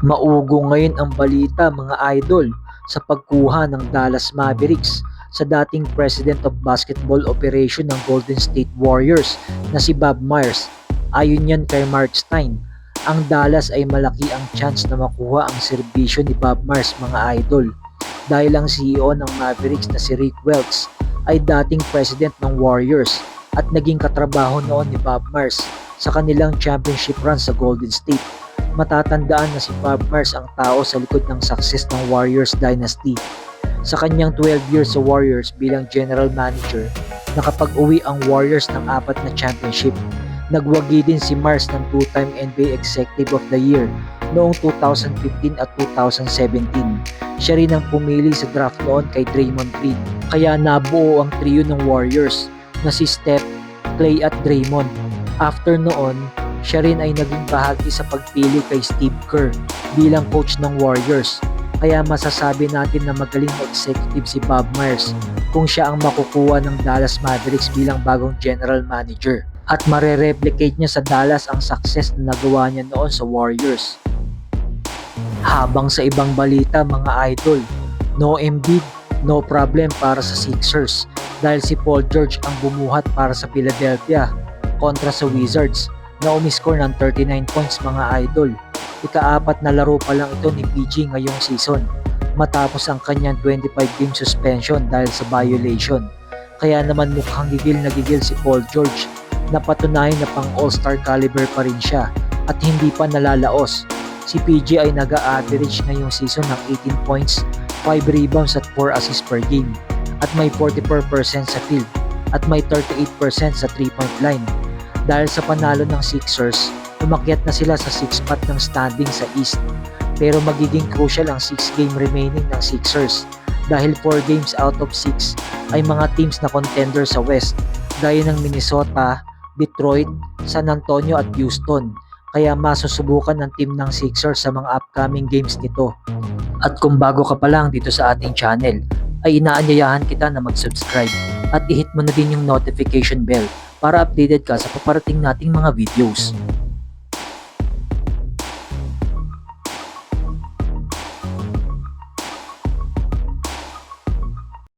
Maugo ngayon ang balita mga idol sa pagkuha ng Dallas Mavericks sa dating President of Basketball Operation ng Golden State Warriors na si Bob Myers. Ayon yan kay Mark Stein, ang Dallas ay malaki ang chance na makuha ang serbisyo ni Bob Myers mga idol dahil ang CEO ng Mavericks na si Rick Welts ay dating President ng Warriors at naging katrabaho noon ni Bob Myers sa kanilang championship run sa Golden State. Matatandaan na si Bob Myers ang tao sa likod ng success ng Warriors dynasty. Sa kanyang 12 years sa Warriors bilang general manager, nakapag-uwi ang Warriors ng 4 na championship. Nagwagi din si Myers ng 2-time NBA Executive of the Year noong 2015 at 2017. Siya rin ang pumili sa draft noon kay Draymond Green. Kaya nabuo ang trio ng Warriors na si Steph, Klay at Draymond. After noon, siya rin ay naging bahagi sa pagpili kay Steve Kerr bilang coach ng Warriors. Kaya masasabi natin na magaling na executive si Bob Myers kung siya ang makukuha ng Dallas Mavericks bilang bagong general manager. At marereplicate niya sa Dallas ang success na nagawa niya noon sa Warriors. Habang sa ibang balita mga idol, no Embiid, no problem para sa Sixers dahil si Paul George ang bumuhat para sa Philadelphia kontra sa Wizards na umiscore ng 39 points mga idol. Ika-4 na laro pa lang ito ni PG ngayong season matapos ang kanyang 25-game suspension dahil sa violation. Kaya naman mukhang gigil si Paul George na patunayan na pang all-star caliber pa rin siya at hindi pa nalalaos. Si PG ay nag-a-average ngayong season ng 18 points, 5 rebounds at 4 assists per game at may 44% sa field at may 38% sa 3-point line. Dahil sa panalo ng Sixers, umakyat na sila sa 6th spot ng standing sa East. Pero magiging crucial ang 6 game remaining ng Sixers dahil 4 games out of 6 ay mga teams na contender sa West gaya ng Minnesota, Detroit, San Antonio at Houston. Kaya masusubukan ng team ng Sixers sa mga upcoming games nito. At kung bago ka pa lang dito sa ating channel, ay inaanyayahan kita na mag-subscribe at i-hit mo na din yung notification bell para updated ka sa paparating nating mga videos.